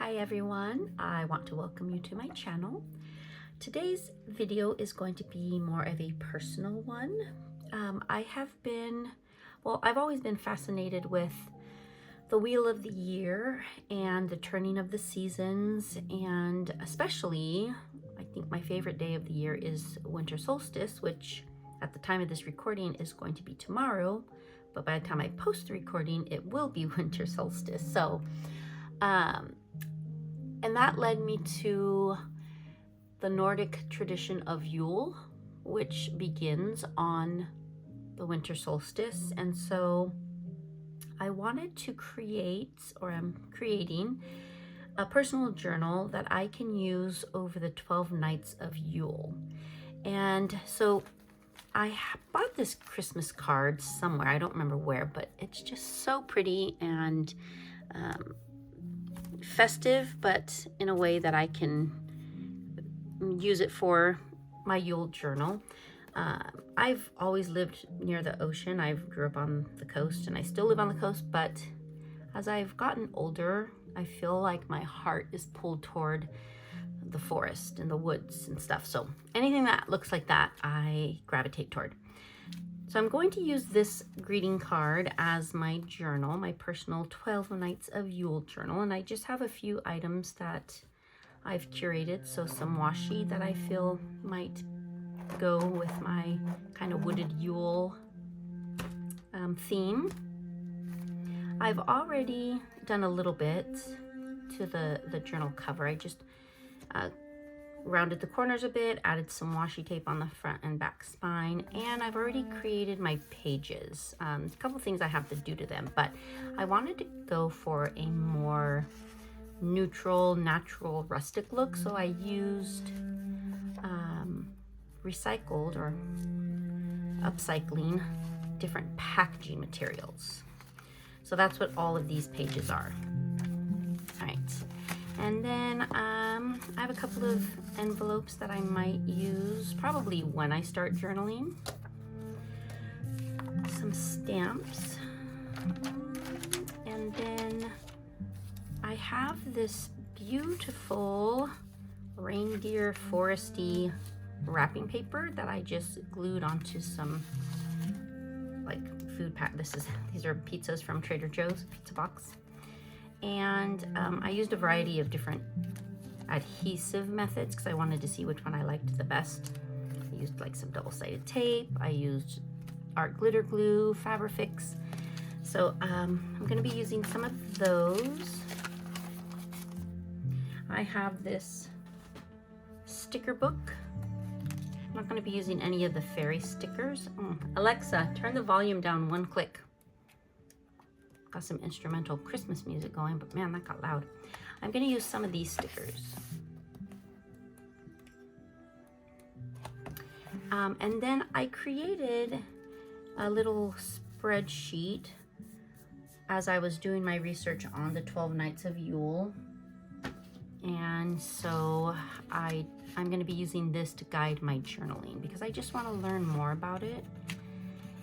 Hi everyone, I want to welcome you to my channel. Today's video is going to be more of a personal one. I've always been fascinated with the wheel of the year and the turning of the seasons, and especially I think my favorite day of the year is Winter Solstice, which at the time of this recording is going to be tomorrow, but by the time I post the recording it will be Winter Solstice. So and that led me to the Nordic tradition of Yule, which begins on the winter solstice. And so I wanted to create, or I'm creating, a personal journal that I can use over the 12 nights of Yule. And so I bought this Christmas card somewhere, I don't remember where, but it's just so pretty and festive, but in a way that I can use it for my Yule journal. I've always lived near the ocean. I grew up on the coast and I still live on the coast, but as I've gotten older, I feel like my heart is pulled toward the forest and the woods and stuff. So anything that looks like that, I gravitate toward. So I'm going to use this greeting card as my journal, my personal 12 Nights of Yule journal. And I just have a few items that I've curated. So some washi that I feel might go with my kind of wooded Yule theme. I've already done a little bit to the journal cover. I just rounded the corners a bit, added some washi tape on the front and back spine, and I've already created my pages. A couple things I have to do to them, but I wanted to go for a more neutral, natural, rustic look, so I used recycled or upcycling different packaging materials. So that's what all of these pages are. All right. And then I have a couple of envelopes that I might use probably when I start journaling. Some stamps. And then I have this beautiful reindeer foresty wrapping paper that I just glued onto some like food pack. These are pizzas from Trader Joe's pizza box. And I used a variety of different adhesive methods because I wanted to see which one I liked the best. I used like some double-sided tape. I used art glitter glue, Fabrifix. So I'm going to be using some of those. I have this sticker book. I'm not going to be using any of the fairy stickers. Alexa, turn the volume down one click. Got some instrumental Christmas music going, but man, that got loud. I'm going to use some of these stickers. And then I created a little spreadsheet as I was doing my research on the 12 Nights of Yule. And so I'm going to be using this to guide my journaling because I just want to learn more about it.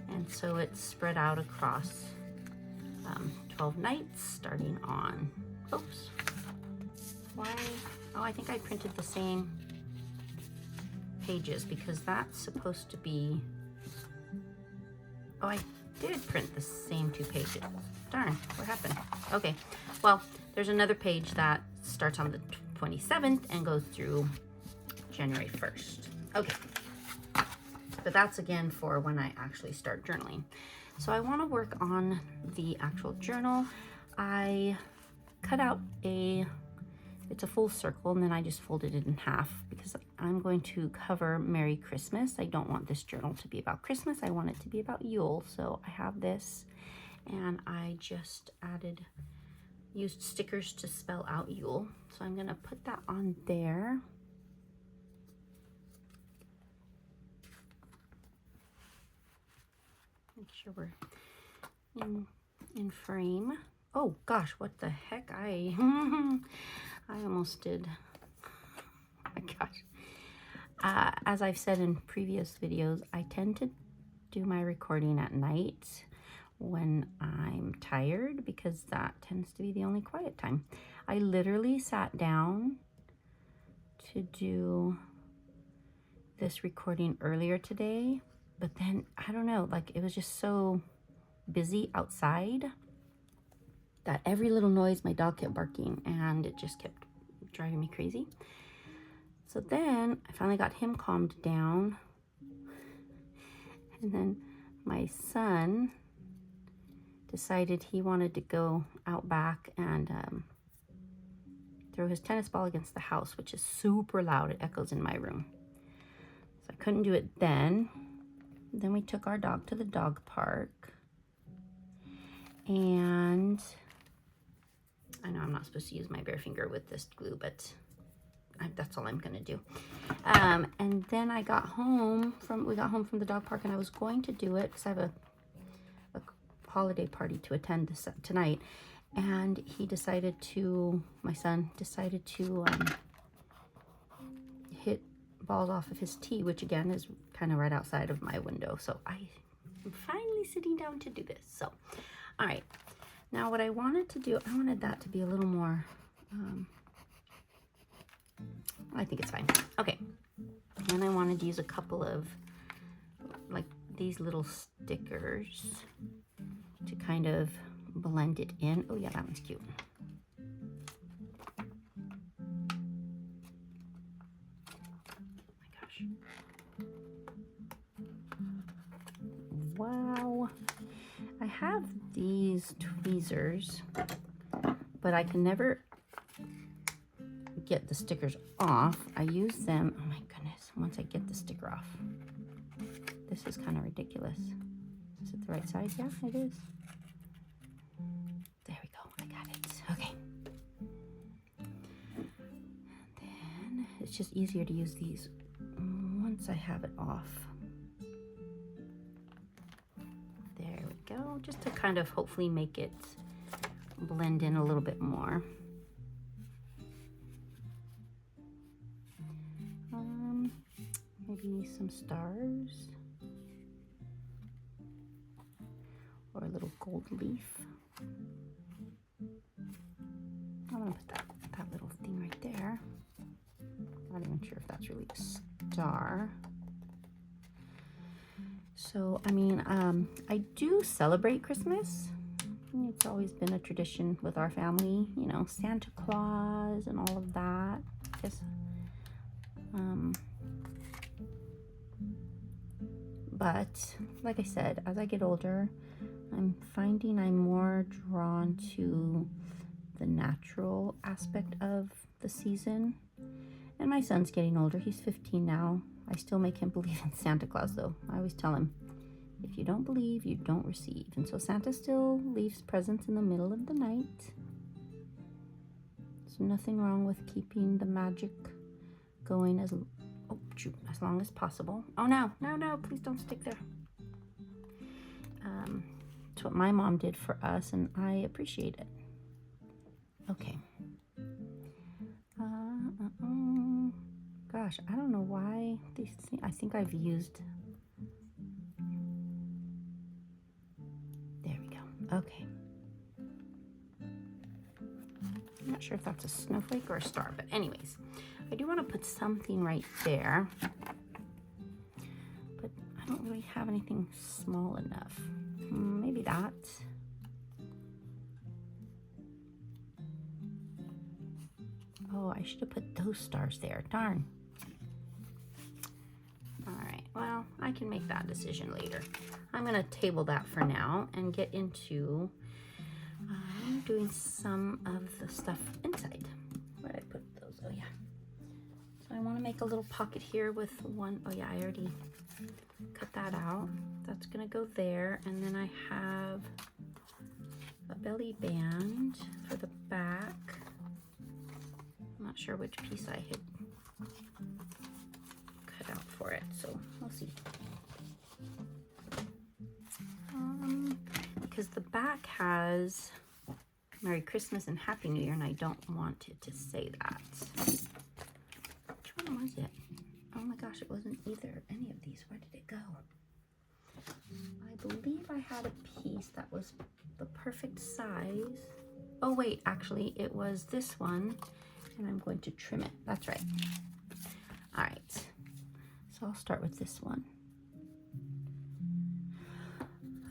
And so it's spread out across 12 nights starting on, oops, why? Oh, I think I printed the same pages because that's supposed to be, oh, I did print the same two pages. Darn, what happened? Okay, well, there's another page that starts on the 27th and goes through January 1st. Okay, but that's again for when I actually start journaling. So I want to work on the actual journal. I cut out it's a full circle, and then I just folded it in half because I'm going to cover Merry Christmas. I don't want this journal to be about Christmas. I want it to be about Yule. So I have this, and I just used stickers to spell out Yule. So I'm going to put that on there. Make sure we're in frame. Oh gosh, what the heck? I almost did. Oh my gosh. As I've said in previous videos, I tend to do my recording at night when I'm tired, because that tends to be the only quiet time. I literally sat down to do this recording earlier today, but then I don't know, like it was just so busy outside that every little noise, my dog kept barking, and it just kept driving me crazy. So then I finally got him calmed down, and then my son decided he wanted to go out back and throw his tennis ball against the house, which is super loud. It echoes in my room. So I couldn't do it then. Then we took our dog to the dog park. And I know I'm not supposed to use my bare finger with this glue, but that's all I'm gonna do. And then we got home from the dog park, and I was going to do it because I have a holiday party to attend tonight. And my son decided to hit balls off of his tee, which again is kind of right outside of my window. So I'm finally sitting down to do this. So, all right. Now what I wanted to do, I wanted that to be a little more, I think it's fine. Okay. And I wanted to use a couple of like these little stickers to kind of blend it in. Oh yeah, that one's cute. Wow. I have these tweezers, but I can never get the stickers off. I use them, oh my goodness, once I get the sticker off. This is kind of ridiculous. Is it the right size? Yeah, it is. There we go, I got it. Okay. And then it's just easier to use these once I have it off. There we go, just to kind of hopefully make it blend in a little bit more. Maybe some stars or a little gold leaf. I'm gonna put that little thing right there. Not even sure if that's really a star. So, I mean, I do celebrate Christmas. It's always been a tradition with our family, you know, Santa Claus and all of that. Just, but like I said, as I get older, I'm finding I'm more drawn to the natural aspect of the season. And my son's getting older. He's 15 now. I still make him believe in Santa Claus, though. I always tell him, if you don't believe, you don't receive. And so Santa still leaves presents in the middle of the night. There's nothing wrong with keeping the magic going as long as possible. Oh no, please don't stick there. It's what my mom did for us, and I appreciate it. Okay. Gosh, I don't know why these things, I think I've used. There we go. Okay. I'm not sure if that's a snowflake or a star, but anyways, I do want to put something right there, but I don't really have anything small enough. Maybe that. Oh, I should have put those stars there. Darn. All right, well, I can make that decision later. I'm gonna table that for now and get into doing some of the stuff inside. Where did I put those? Oh yeah. So I want to make a little pocket here with one. Oh yeah, I already cut that out. That's gonna go there, and then I have a belly band for the back. I'm not sure which piece I had cut out for it, so we'll see. Because the back has Merry Christmas and Happy New Year, and I don't want it to say that. Which one was it? Oh my gosh, it wasn't either any of these. Where did it go? I believe I had a piece that was the perfect size. Oh wait, actually it was this one, and I'm going to trim it. That's right. All right, so I'll start with this one.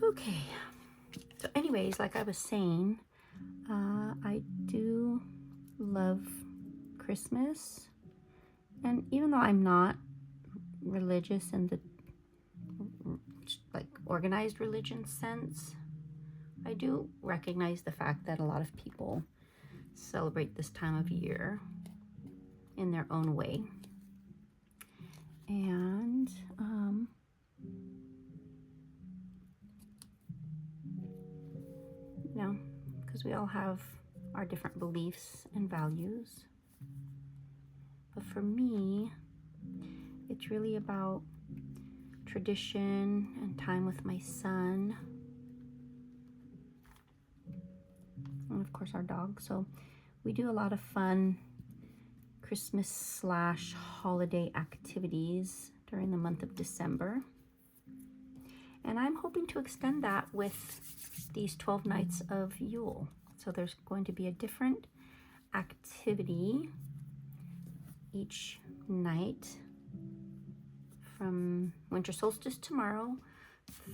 Okay, so anyways, like I was saying, I do love Christmas, and even though I'm not religious in the like organized religion sense, I do recognize the fact that a lot of people celebrate this time of year in their own way. And you know, because we all have our different beliefs and values. But for me, it's really about tradition and time with my son. And of course our dog. So we do a lot of fun Christmas / holiday activities during the month of December. And I'm hoping to extend that with these 12 nights of Yule. So there's going to be a different activity each night from Winter Solstice tomorrow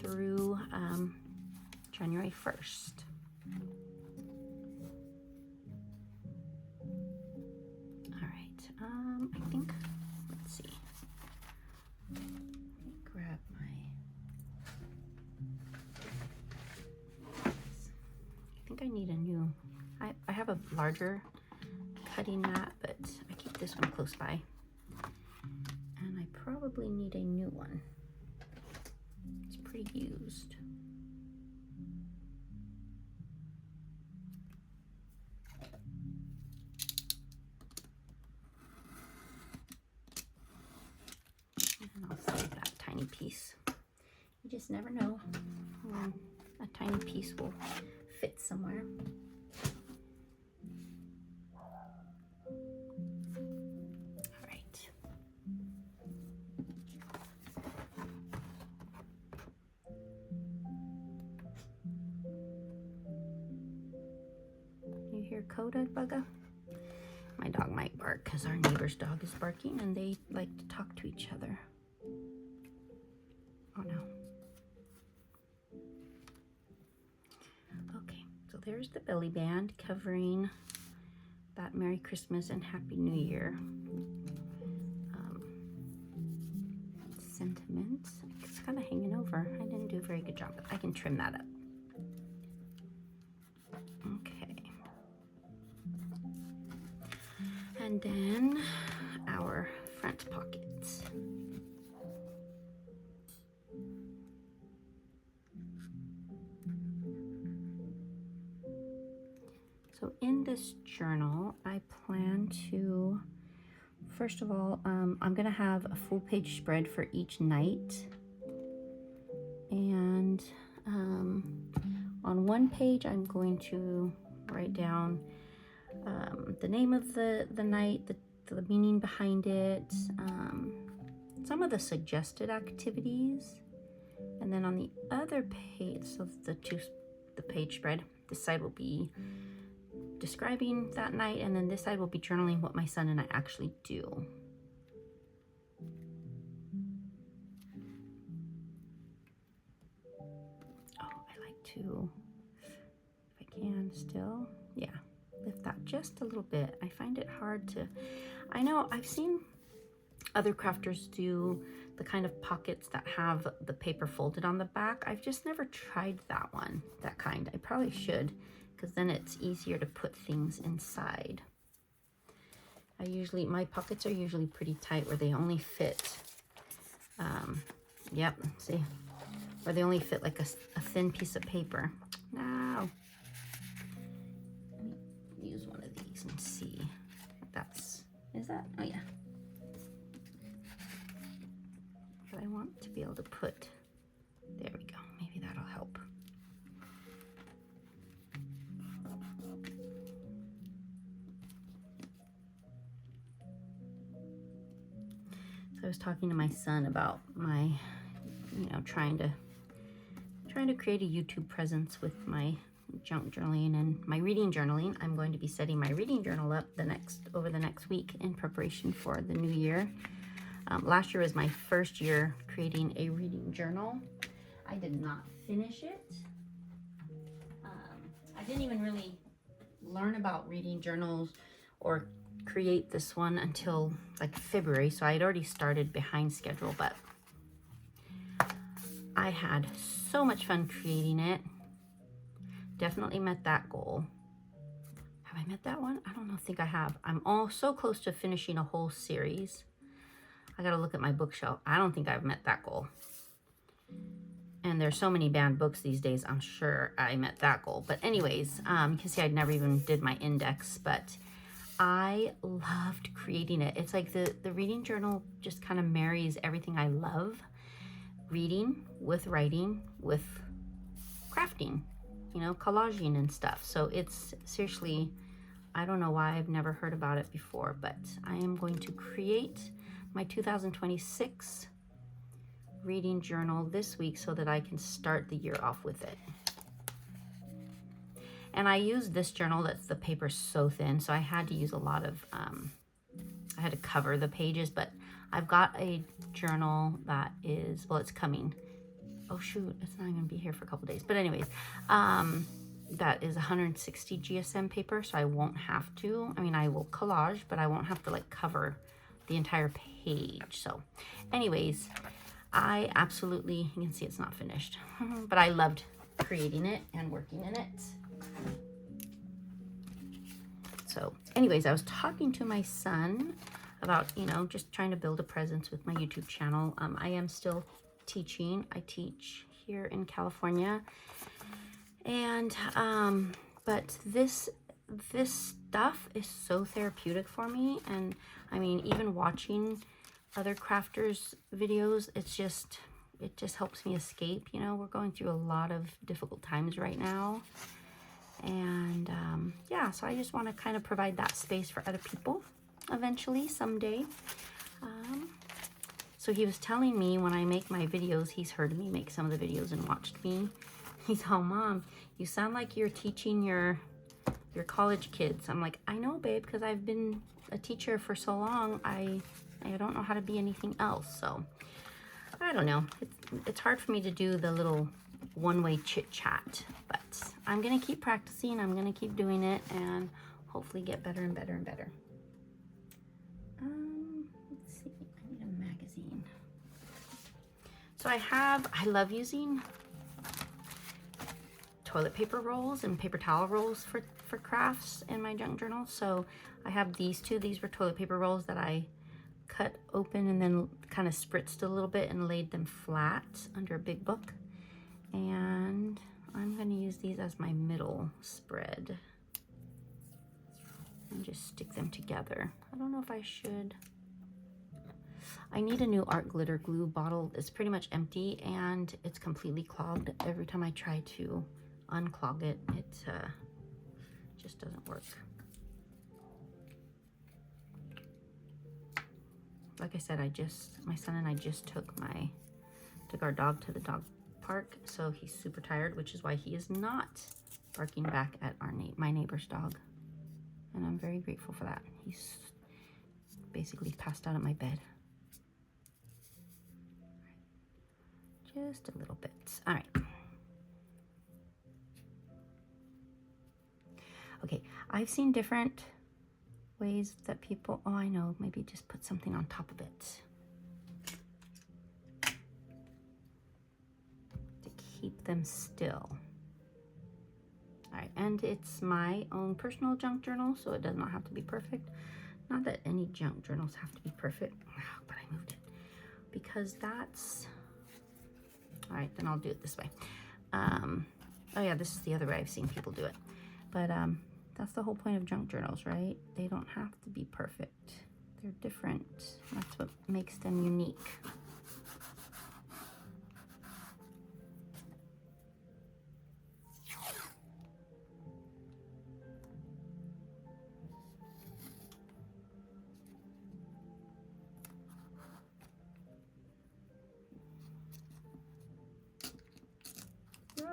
through January 1st. All right, I think, let's see. Let me grab I think I need a new, I have a larger cutting mat, but I keep this one close by. And I probably need a new one. It's pretty used. And I'll save that tiny piece. You just never know when a tiny piece will fit somewhere. All right. You hear Coda, Bugga? My dog might bark because our neighbor's dog is barking and they like to talk to each other. Oh no. Okay, so there's the belly band covering that Merry Christmas and Happy New Year sentiment. It's kind of hanging over. I didn't do a very good job, but I can trim that up. Okay. And then our front pockets. So in this journal, I plan to, first of all, I'm gonna have a full page spread for each night. And on one page, I'm going to write down the name of the night, the meaning behind it, some of the suggested activities. And then on the other page, so the page spread, this side will be describing that night, and then this side will be journaling what my son and I actually do. Oh, I like to, if I can still, yeah, lift that just a little bit. I find it hard to, I know I've seen other crafters do the kind of pockets that have the paper folded on the back. I've just never tried that one, that kind. I probably should, because then it's easier to put things inside. My pockets are usually pretty tight where they only fit, yep, see, where they only fit like a thin piece of paper. No. Let me use one of these and see if that's, is that, oh yeah. But I want to be able to put, there we go, maybe that'll help. So I was talking to my son about my, trying to trying to create a YouTube presence with my junk journaling and my reading journaling. I'm going to be setting my reading journal up over the next week in preparation for the new year. Last year was my first year creating a reading journal. I did not finish it. I didn't even really learn about reading journals or create this one until like February, so I had already started behind schedule, but I had so much fun creating it. Definitely met that goal. Have I met that one? I don't think I have. I'm all so close to finishing a whole series. I gotta look at my bookshelf. I don't think I've met that goal. And there's so many banned books these days, I'm sure I met that goal. But anyways, you can see I never even did my index, but I loved creating it. It's like the reading journal just kind of marries everything I love. Reading with writing with crafting, you know, collaging and stuff. So it's seriously, I don't know why I've never heard about it before, but I am going to create my 2026 reading journal this week so that I can start the year off with it. And I used this journal the paper's so thin, so I had to use a lot of, I had to cover the pages, but I've got a journal that is, well, it's coming. Oh shoot, it's not gonna be here for a couple days. But anyways, that is 160 GSM paper, so I won't have to, I mean, I will collage, but I won't have to like cover the entire page. So anyways, I absolutely, you can see it's not finished, but I loved creating it and working in it. So anyways, I was talking to my son about, you know, just trying to build a presence with my YouTube channel. I am still teaching. I teach here in California. And, but this stuff is so therapeutic for me. And I mean, even watching other crafters videos, it just helps me escape. You know, we're going through a lot of difficult times right now. And yeah, so I just want to kind of provide that space for other people eventually, someday. So he was telling me when I make my videos, he's heard me make some of the videos and watched me. He's all, Mom, you sound like you're teaching your college kids. I'm like, I know, babe, because I've been a teacher for so long. I don't know how to be anything else. So I don't know. It's hard for me to do the little one-way chit chat, but I'm gonna keep practicing. I'm gonna keep doing it and hopefully get better and better and better. Let's see, I need a magazine. So I love using toilet paper rolls and paper towel rolls for crafts in my junk journal. So I have these two. These were toilet paper rolls that I cut open and then kind of spritzed a little bit and laid them flat under a big book. And I'm going to use these as my middle spread and just stick them together. I don't know if I should. I need a new art glitter glue bottle. It's pretty much empty and it's completely clogged. Every time I try to unclog it, it just doesn't work. Like I said, my son and I just took our dog to the dog park, so he's super tired, which is why he is not barking back at my neighbor's dog, and I'm very grateful for that. He's basically passed out at my bed. Just a little bit. All right. Okay, I've seen different ways that people, oh, I know, maybe just put something on top of it to keep them still. All right, and it's my own personal junk journal, so it does not have to be perfect. Not that any junk journals have to be perfect, but I moved it because that's, all right, then I'll do it this way. Oh yeah, this is the other way I've seen people do it, but that's the whole point of junk journals, right? They don't have to be perfect. They're different. That's what makes them unique.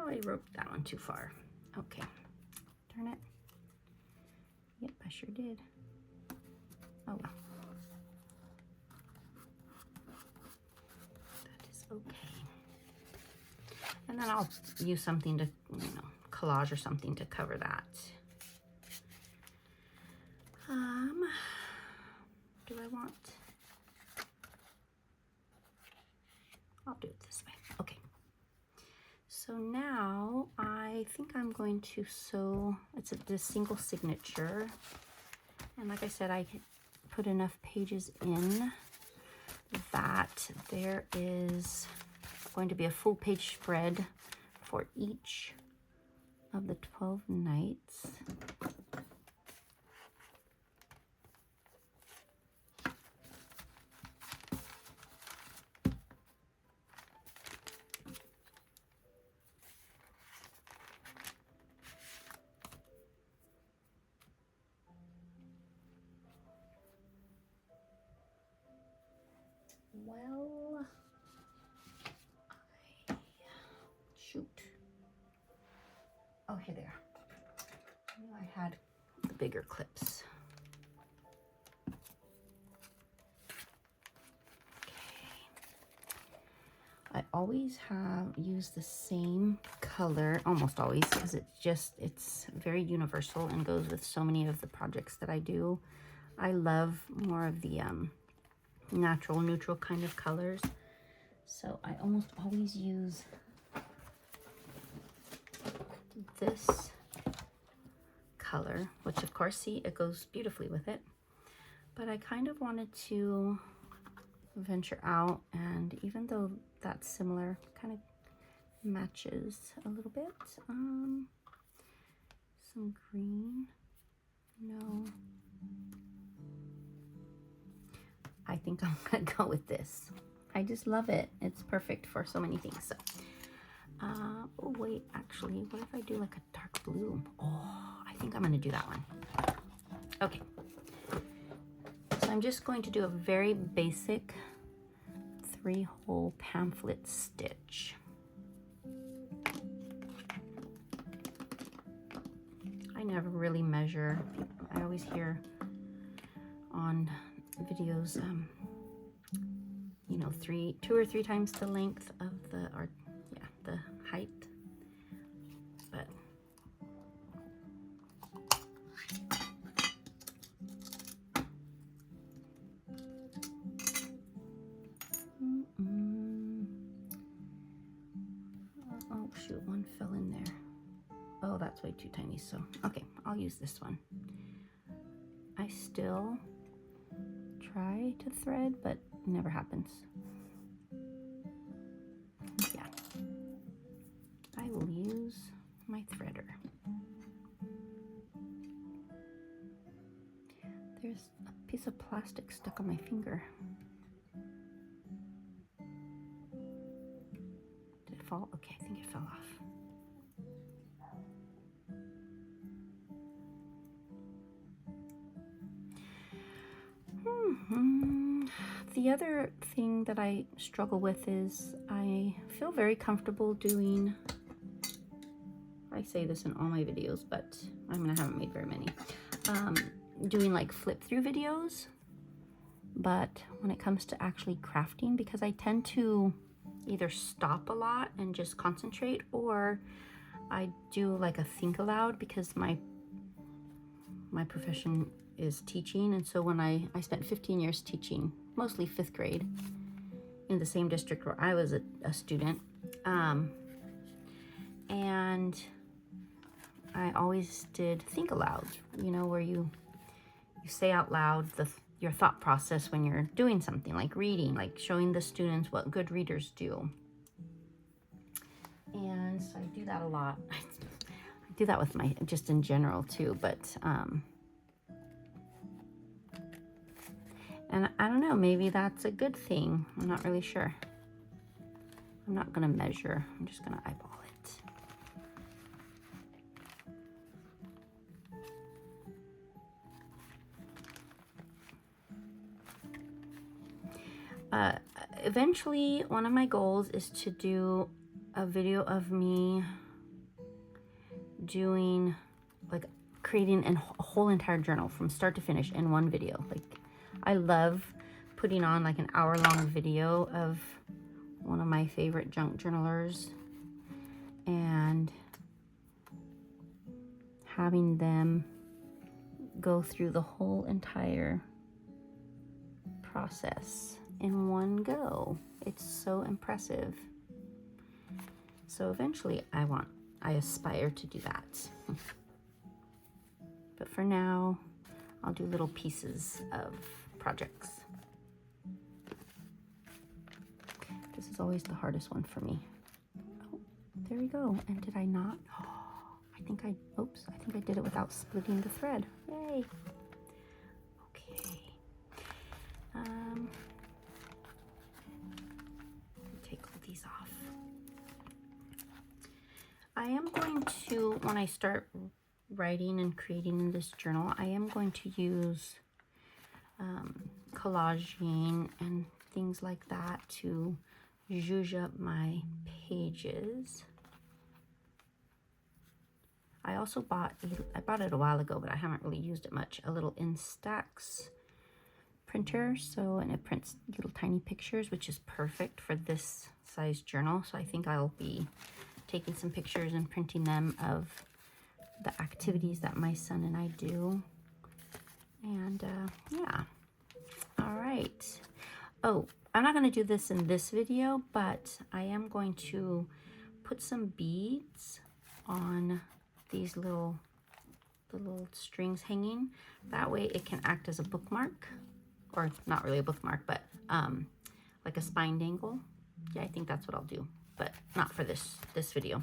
Oh, I wrote that one too far. Okay, turn it. Yep, I sure did. Oh well. That is okay. And then I'll use something to, collage or something to cover that. Do I want... I'll do it this way. Okay. So now I think I'm going to sew, it's a single signature. And like I said, I put enough pages in that there is going to be a full page spread for each of the 12 nights. Well, shoot. Oh, here they are. I knew I had the bigger clips. I always use the same color, almost always, because it's very universal and goes with so many of the projects that I do. I love more of the natural, neutral kind of colors. So I almost always use this color, which of course, see, it goes beautifully with it. But I kind of wanted to venture out, and even though that's similar, kind of matches a little bit. Some green. No. I think I'm gonna go with this. I just love it. It's perfect for so many things. So, oh wait, actually, what if I do like a dark blue? Oh, I think I'm gonna do that one. Okay. So I'm just going to do a very basic 3-hole pamphlet stitch. I never really measure. I always hear on videos, you know, 2 or 3 times the length of the height. But oh shoot, one fell in there. Oh, that's way too tiny. So okay, I'll use this one. I still try to thread, but it never happens. Yeah, I will use my threader. There's a piece of plastic stuck on my finger. Did it fall? Okay, I think it fell off. The other thing that I struggle with is I feel very comfortable doing, I say this in all my videos, but I haven't made very many, doing like flip through videos. But when it comes to actually crafting, because I tend to either stop a lot and just concentrate, or I do like a think aloud, because my profession is teaching. And so when I spent 15 years teaching, mostly 5th grade, in the same district where I was a student. And I always did think aloud, you know, where you say out loud your thought process when you're doing something like reading, like showing the students what good readers do. And so I do that a lot. I do that with just in general too, but and I don't know, maybe that's a good thing. I'm not really sure. I'm not gonna measure, I'm just gonna eyeball it. Eventually, one of my goals is to do a video of me doing, like, creating a whole entire journal from start to finish in one video. Like, I love putting on like an hour-long video of one of my favorite junk journalers and having them go through the whole entire process in one go. It's so impressive. So eventually I aspire to do that. But for now, I'll do little pieces of projects. This is always the hardest one for me. Oh, there we go. And did I not? Oh, I think I did it without splitting the thread. Yay. Okay. Take all these off. I am going to, when I start writing and creating in this journal, I am going to use collaging and things like that to zhuzh up my pages. I also bought it a while ago, but I haven't really used it much, a little Instax printer. So, and it prints little tiny pictures, which is perfect for this size journal. So I think I'll be taking some pictures and printing them of the activities that my son and I do. And yeah. All right. Oh, I'm not going to do this in this video, but I am going to put some beads on these little strings hanging. That way it can act as a bookmark, or not really a bookmark, but like a spine dangle. Yeah, I think that's what I'll do, but not for this video.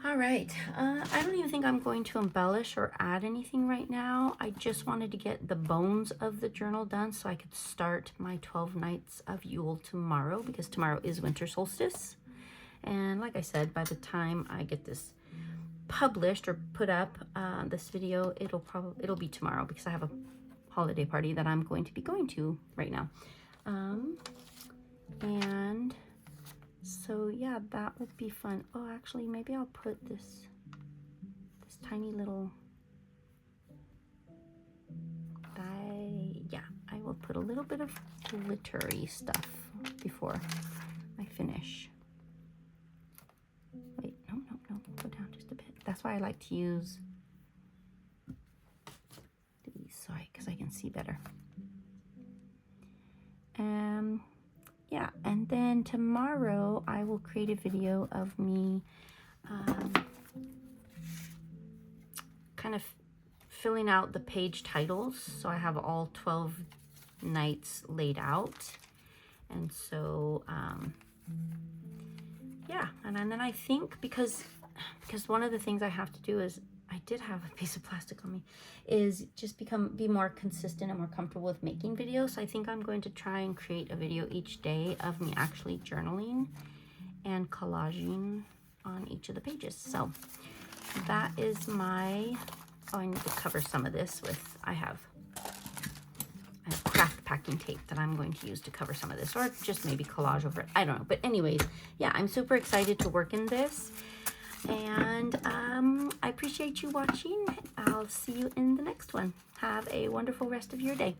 All right, I don't even think I'm going to embellish or add anything right now. I just wanted to get the bones of the journal done so I could start my 12 Nights of Yule tomorrow, because tomorrow is Winter Solstice. And like I said, by the time I get this published or put up, this video, it'll be tomorrow, because I have a holiday party that I'm going to be going to right now. And so yeah, that would be fun. Oh, actually, maybe I'll put this tiny little, I will put a little bit of glittery stuff before I finish. Wait, no, go down just a bit. That's why I like to use these, sorry, because I can see better. Yeah, and then tomorrow I will create a video of me kind of filling out the page titles. So I have all 12 nights laid out. And so, yeah, and then I think because one of the things I have to do is, I did have a piece of plastic on me, is just be more consistent and more comfortable with making videos. So I think I'm going to try and create a video each day of me actually journaling and collaging on each of the pages. So that is my, oh, I need to cover some of this with, I have craft packing tape that I'm going to use to cover some of this, or just maybe collage over it. I don't know. But anyways, yeah, I'm super excited to work in this. And I appreciate you watching. I'll see you in the next one. Have a wonderful rest of your day.